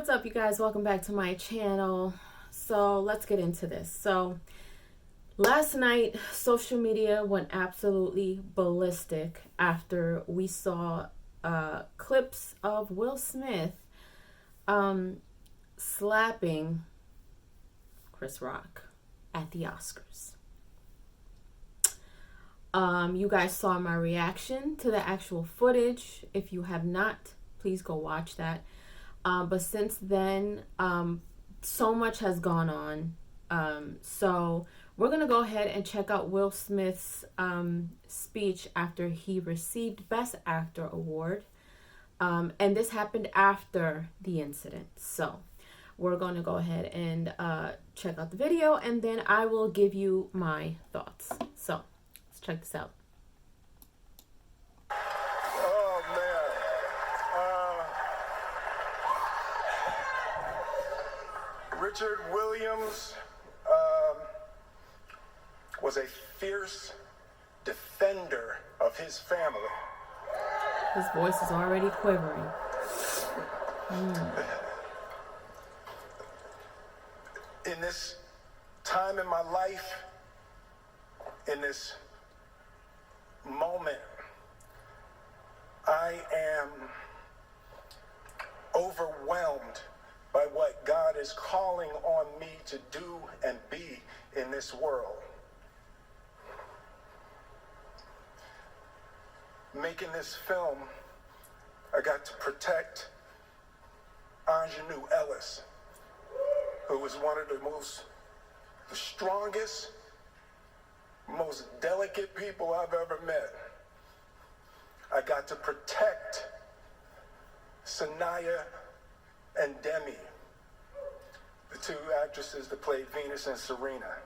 What's up, you guys? Welcome back to my channel. So let's get into this. So last night, social media went absolutely ballistic after we saw clips of Will Smith slapping Chris Rock at the Oscars. You guys saw my reaction to the actual footage. If you have not, please go watch that. But since then, so much has gone on. So we're going to go ahead and check out Will Smith's speech after he received Best Actor Award. And this happened after the incident. So we're going to go ahead and check out the video, and then I will give you my thoughts. So let's check this out. Richard Williams was a fierce defender of his family. His voice is already quivering. In this time in my life, in this moment, I am overwhelmed by what God is calling on me to do and be in this world. Making this film, I got to protect Ingenue Ellis, who was one of the strongest, most delicate people I've ever met. I got to protect Sanaya and Demi, the two actresses that played Venus and Serena.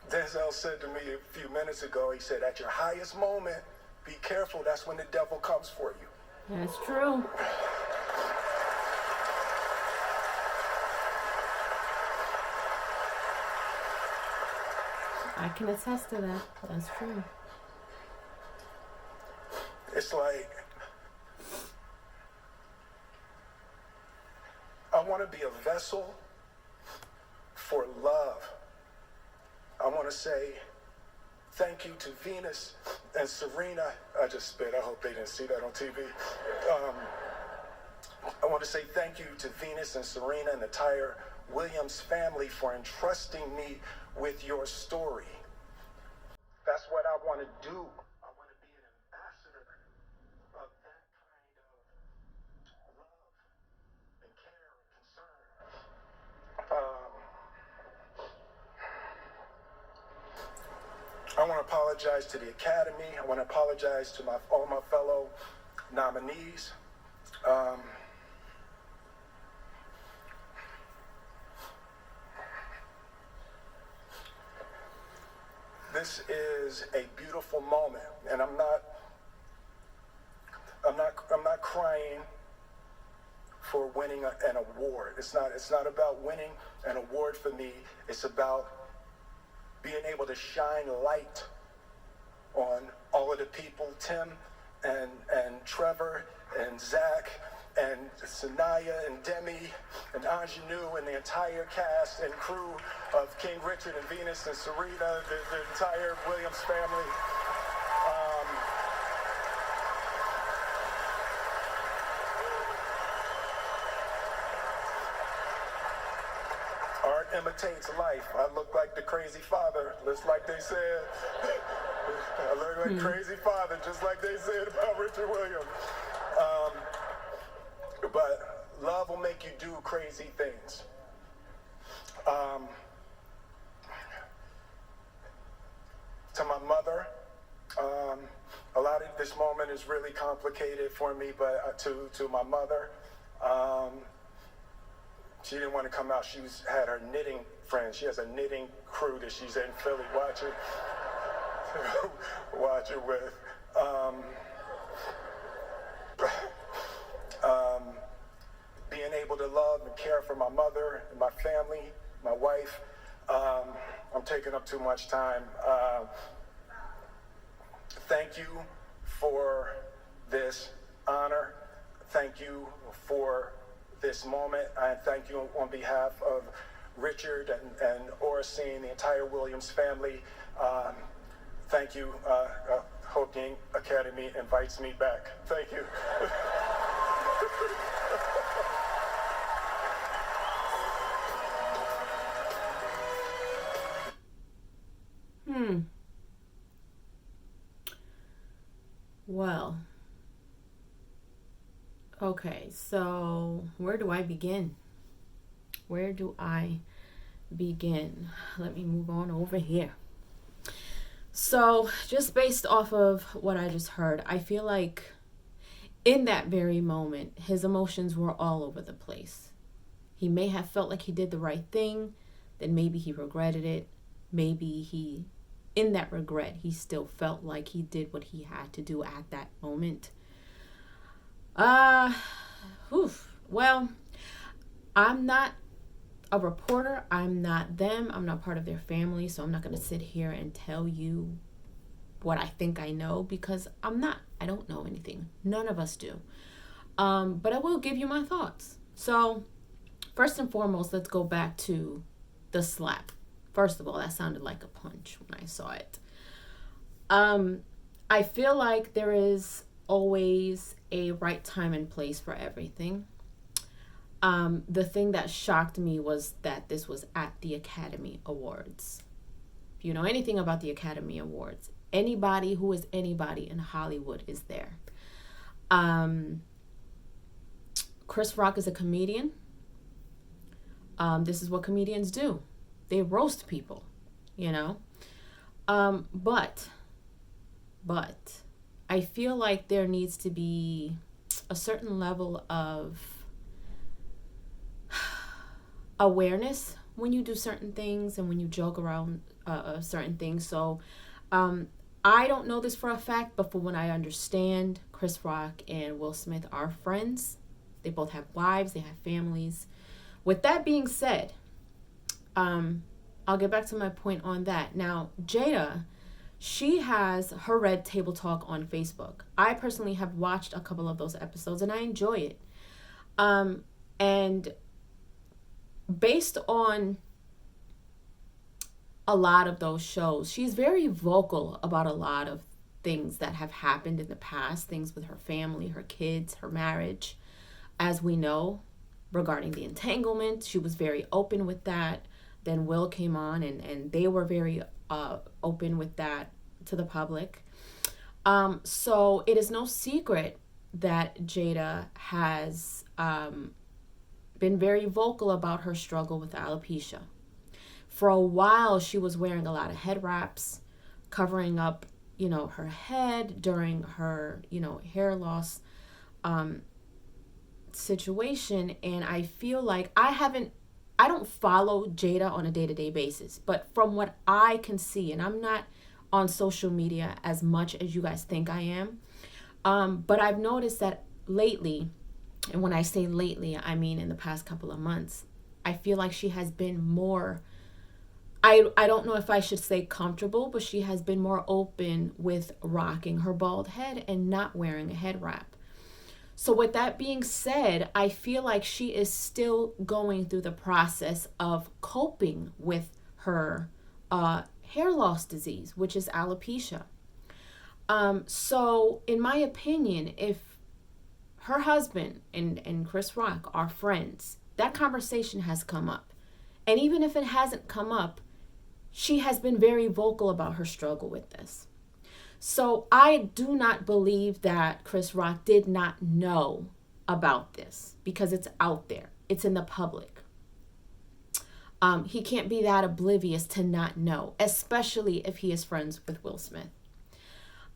Denzel said to me a few minutes ago, he said, at your highest moment, be careful, that's when the devil comes for you. That's true. I can attest to that. That's true. It's like, I want to be a vessel for love. I want to say thank you to Venus and Serena. I just spit. I hope they didn't see that on TV. I want to say thank you to Venus and Serena and the entire Williams family for entrusting me with your story. That's what I want to do. I want to be an ambassador of that kind of love and care and concern. I want to apologize to the Academy. I want to apologize to all my fellow nominees. This is a beautiful moment, and I'm not crying for winning an award. It's not about winning an award for me. It's about being able to shine light on all of the people, Tim and Trevor and Zach and Sanaya and Demi and Ingenue and the entire cast and crew of King Richard and Venus and Serena, the entire Williams family. art imitates life. I look like the crazy father, just like they said. I look like crazy father, just like they said about Richard Williams. But love will make you do crazy things. To my mother, a lot of this moment is really complicated for me, but to my mother, she didn't want to come out. She had her knitting friends. She has a knitting crew that she's in Philly watching with. Being able to love and care for my mother and my family, my wife. I'm taking up too much time. Thank you for this honor. Thank you for this moment. I thank you on behalf of Richard and Oracene, the entire Williams family. Thank you. Hope the Academy invites me back. Thank you. Well, okay, so where do I begin? Where do I begin? Let me move on over here. So, just based off of what I just heard, I feel like in that very moment, his emotions were all over the place. He may have felt like he did the right thing, then maybe he regretted it. Maybe in that regret, he still felt like he did what he had to do at that moment. Well, I'm not a reporter. I'm not them. I'm not part of their family. So I'm not going to sit here and tell you what I think I know, because I'm not. I don't know anything. None of us do. But I will give you my thoughts. So first and foremost, let's go back to the slap. First of all, that sounded like a punch when I saw it. I feel like there is always a right time and place for everything. The thing that shocked me was that this was at the Academy Awards. If you know anything about the Academy Awards, anybody who is anybody in Hollywood is there. Chris Rock is a comedian. This is what comedians do. They roast people, you know. But I feel like there needs to be a certain level of awareness when you do certain things and when you joke around certain things. So I don't know this for a fact, but from what I understand, Chris Rock and Will Smith are friends. They both have wives, they have families. With that being said, I'll get back to my point on that. Now, Jada, she has her Red Table Talk on Facebook. I personally have watched a couple of those episodes and I enjoy it. And based on a lot of those shows, she's very vocal about a lot of things that have happened in the past, things with her family, her kids, her marriage. As we know, regarding the entanglement, she was very open with that. Then Will came on and they were very open with that to the public. So it is no secret that Jada has been very vocal about her struggle with alopecia. For a while, she was wearing a lot of head wraps, covering up, her head during her, hair loss situation. And I feel like I don't follow Jada on a day-to-day basis, but from what I can see, and I'm not on social media as much as you guys think I am, but I've noticed that lately, and when I say lately, I mean in the past couple of months, I feel like she has been more, I don't know if I should say comfortable, but she has been more open with rocking her bald head and not wearing a head wrap. So with that being said, I feel like she is still going through the process of coping with her hair loss disease, which is alopecia. So in my opinion, if her husband and Chris Rock are friends, that conversation has come up. And even if it hasn't come up, she has been very vocal about her struggle with this. So I do not believe that Chris Rock did not know about this, because it's out there. It's in the public. He can't be that oblivious to not know, especially if he is friends with Will Smith.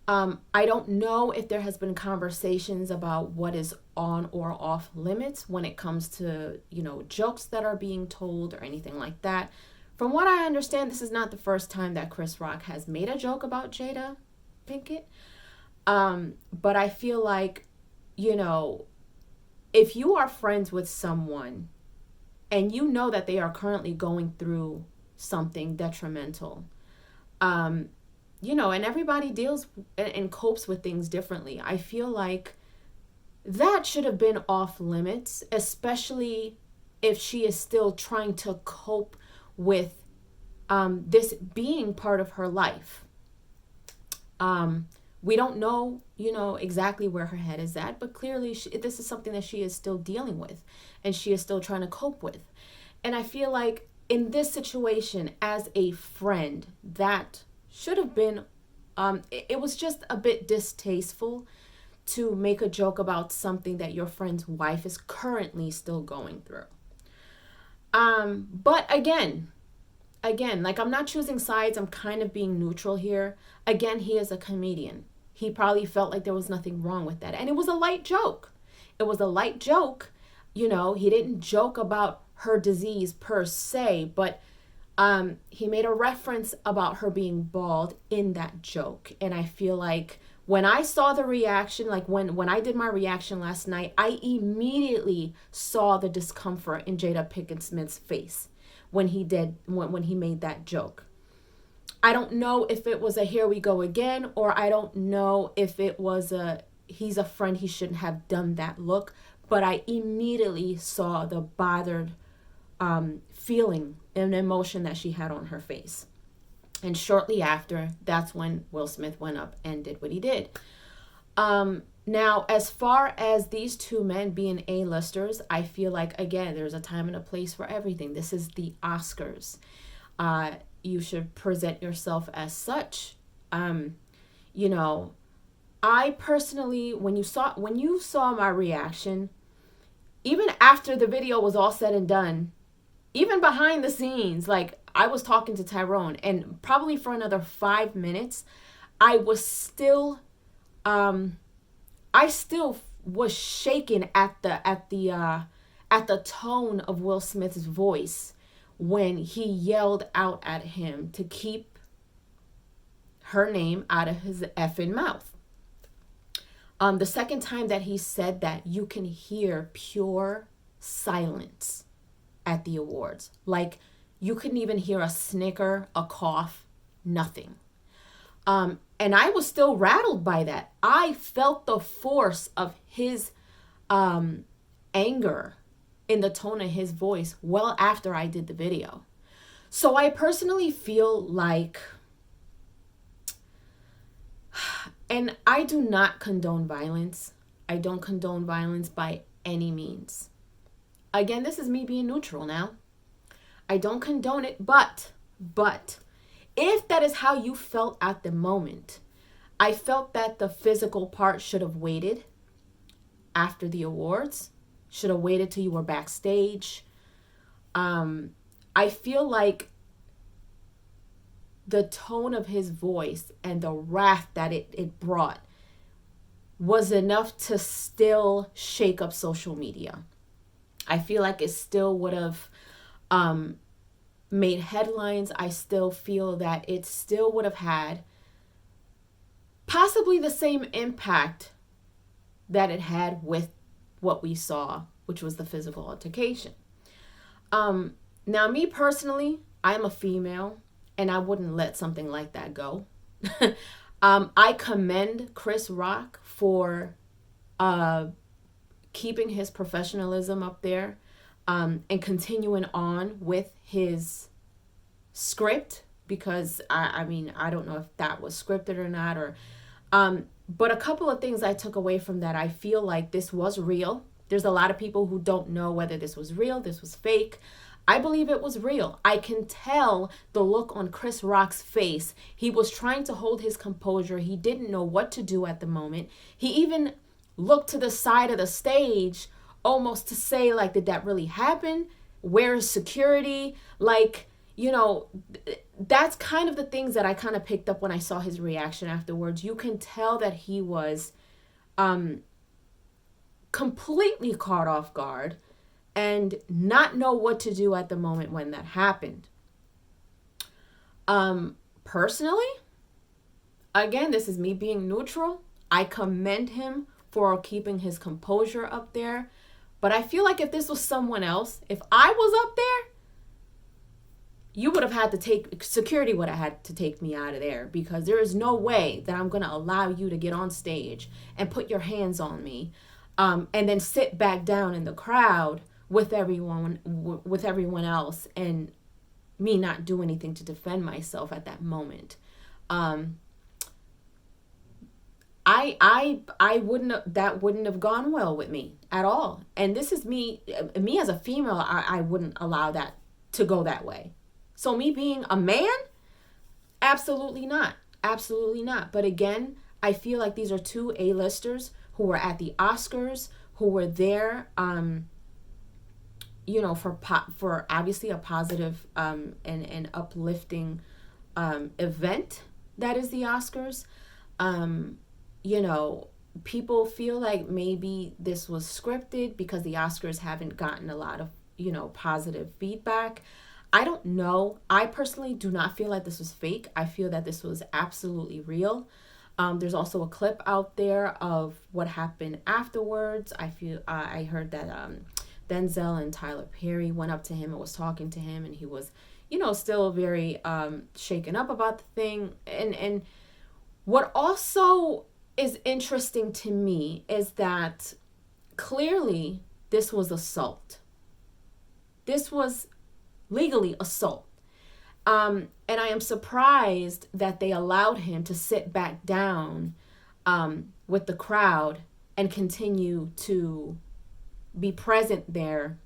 I don't know if there has been conversations about what is on or off limits when it comes to, jokes that are being told or anything like that. From what I understand, this is not the first time that Chris Rock has made a joke about Jada Pinkett. But I feel like, if you are friends with someone and you know that they are currently going through something detrimental, and everybody deals and copes with things differently. I feel like that should have been off limits, especially if she is still trying to cope with this being part of her life. We don't know, exactly where her head is at, but clearly this is something that she is still dealing with and she is still trying to cope with. And I feel like in this situation, as a friend, that should have been, it was just a bit distasteful to make a joke about something that your friend's wife is currently still going through. But again, like, I'm not choosing sides. I'm kind of being neutral here. Again, he is a comedian. He probably felt like there was nothing wrong with that. And it was a light joke. It was a light joke. He didn't joke about her disease per se, but he made a reference about her being bald in that joke. And I feel like when I saw the reaction, like when I did my reaction last night, I immediately saw the discomfort in Jada Pinkett Smith's face when he made that joke. I don't know if it was a here we go again, or I don't know if it was he's a friend, he shouldn't have done that look, but I immediately saw the bothered feeling and emotion that she had on her face. And shortly after, that's when Will Smith went up and did what he did. Now, as far as these two men being A-listers, I feel like, again, there's a time and a place for everything. This is the Oscars. You should present yourself as such. I personally, when you saw my reaction, even after the video was all said and done, even behind the scenes, like, I was talking to Tyrone, and probably for another 5 minutes, I still was shaken at the tone of Will Smith's voice when he yelled out at him to keep her name out of his effing mouth. The second time that he said that, you can hear pure silence at the awards. Like, you couldn't even hear a snicker, a cough, nothing. And I was still rattled by that. I felt the force of his anger in the tone of his voice well after I did the video. So I personally feel like, and I do not condone violence. I don't condone violence by any means. Again, this is me being neutral now. I don't condone it, but if that is how you felt at the moment, I felt that the physical part should have waited after the awards, should have waited till you were backstage. I feel like the tone of his voice and the wrath that it brought was enough to still shake up social media. I feel like it still would have made headlines. I still feel that it still would have had possibly the same impact that it had with what we saw, which was the physical altercation. Now, me personally, I'm a female, and I wouldn't let something like that go. I commend Chris Rock for keeping his professionalism up there, and continuing on with his script, because I mean, I don't know if that was scripted or not, or but a couple of things I took away from that. I feel like this was real. There's a lot of people who don't know whether this was real, this was fake. I believe it was real. I can tell the look on Chris Rock's face. He was trying to hold his composure. He didn't know what to do at the moment. He even looked to the side of the stage almost to say, like, did that really happen? Where is security? Like, that's kind of the things that I kind of picked up when I saw his reaction afterwards. You can tell that he was completely caught off guard and not know what to do at the moment when that happened. Personally, again, this is me being neutral. I commend him for keeping his composure up there. But I feel like if this was someone else, if I was up there, you would have had to security would have had to take me out of there, because there is no way that I'm going to allow you to get on stage and put your hands on me, and then sit back down in the crowd with everyone else, and me not do anything to defend myself at that moment. I wouldn't have gone well with me at all. And this is me as a female, I wouldn't allow that to go that way. So me being a man, absolutely not. Absolutely not. But again, I feel like these are two A-listers who were at the Oscars, who were there, for obviously a positive and uplifting event that is the Oscars. People feel like maybe this was scripted because the Oscars haven't gotten a lot of, positive feedback. I don't know. I personally do not feel like this was fake. I feel that this was absolutely real. There's also a clip out there of what happened afterwards. I heard that Denzel and Tyler Perry went up to him and was talking to him, and he was, still very shaken up about the thing. And what also is interesting to me is that clearly this was assault. This was legally assault. And I am surprised that they allowed him to sit back down with the crowd and continue to be present there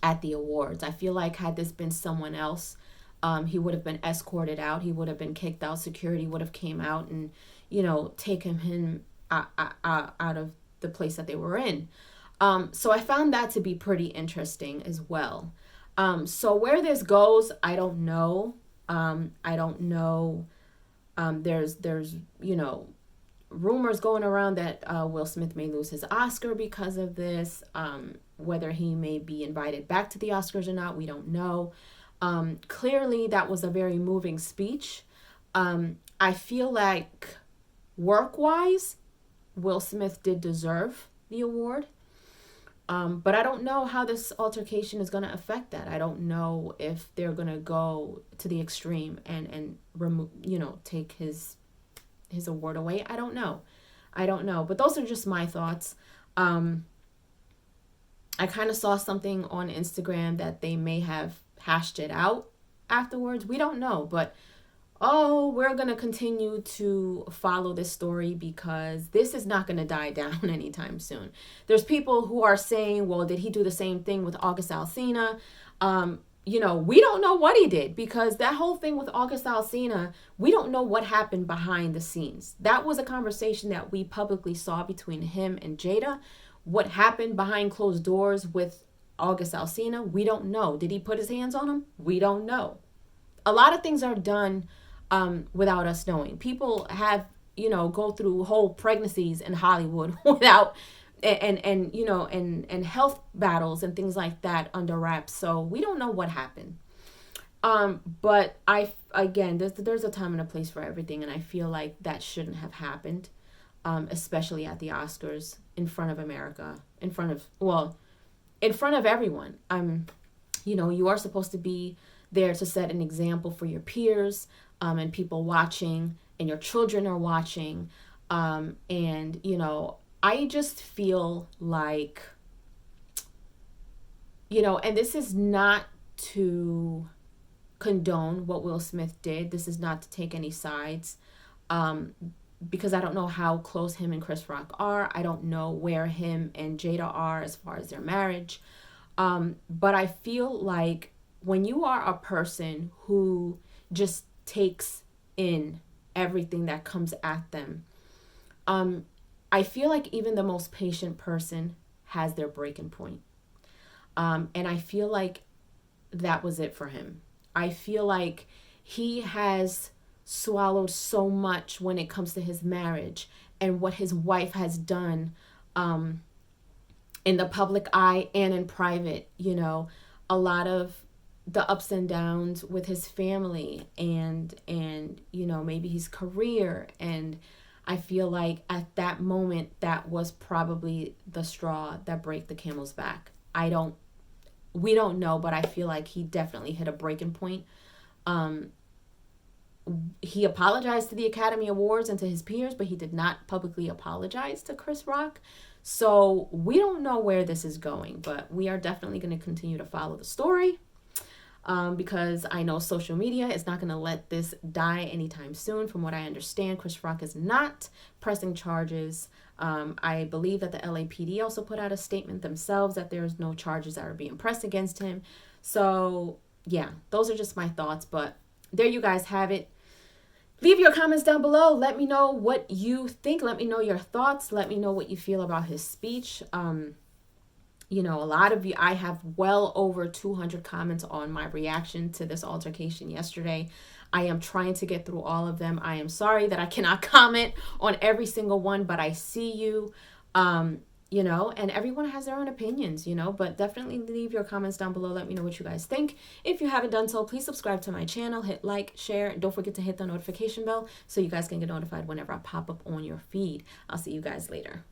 at the awards. I feel like had this been someone else, he would have been escorted out. He would have been kicked out. Security would have came out and, taken him out of the place that they were in. So I found that to be pretty interesting as well. So where this goes, I don't know. There's rumors going around that Will Smith may lose his Oscar because of this. Whether he may be invited back to the Oscars or not, we don't know. Clearly, that was a very moving speech. I feel like work-wise, Will Smith did deserve the award. But I don't know how this altercation is going to affect that. I don't know if they're going to go to the extreme and remove, take his award away. I don't know. But those are just my thoughts. I kind of saw something on Instagram that they may have hashed it out afterwards. We don't know, but we're going to continue to follow this story because this is not going to die down anytime soon. There's people who are saying, well, did he do the same thing with August Alsina? We don't know what he did, because that whole thing with August Alsina, we don't know what happened behind the scenes. That was a conversation that we publicly saw between him and Jada. What happened behind closed doors with August Alsina, we don't know. Did he put his hands on him? We don't know. A lot of things are done without us knowing. People have, go through whole pregnancies in Hollywood without, and health battles and things like that under wraps. So we don't know what happened. But there's a time and a place for everything. And I feel like that shouldn't have happened, especially at the Oscars in front of America, in front of everyone. You are supposed to be there to set an example for your peers, and people watching, and your children are watching. I just feel like, and this is not to condone what Will Smith did. This is not to take any sides, because I don't know how close him and Chris Rock are. I don't know where him and Jada are as far as their marriage. But I feel like when you are a person who just takes in everything that comes at them, I feel like even the most patient person has their breaking point. And I feel like that was it for him. I feel like he has swallowed so much when it comes to his marriage and what his wife has done, in the public eye and in private. A lot of the ups and downs with his family, and maybe his career. And I feel like at that moment, that was probably the straw that broke the camel's back. We don't know, but I feel like he definitely hit a breaking point. He apologized to the Academy Awards and to his peers, but he did not publicly apologize to Chris Rock. So we don't know where this is going, but we are definitely going to continue to follow the story, because I know social media is not going to let this die anytime soon. From what I understand, Chris Rock is not pressing charges. I believe that the LAPD also put out a statement themselves that there's no charges that are being pressed against him. So yeah, those are just my thoughts, but there you guys have it. Leave your comments down below. Let me know what you think. Let me know your thoughts. Let me know what you feel about his speech. A lot of you, I have well over 200 comments on my reaction to this altercation yesterday. I am trying to get through all of them. I am sorry that I cannot comment on every single one, but I see you. And everyone has their own opinions, but definitely leave your comments down below. Let me know what you guys think. If you haven't done so, please subscribe to my channel, hit like, share, and don't forget to hit the notification bell so you guys can get notified whenever I pop up on your feed. I'll see you guys later.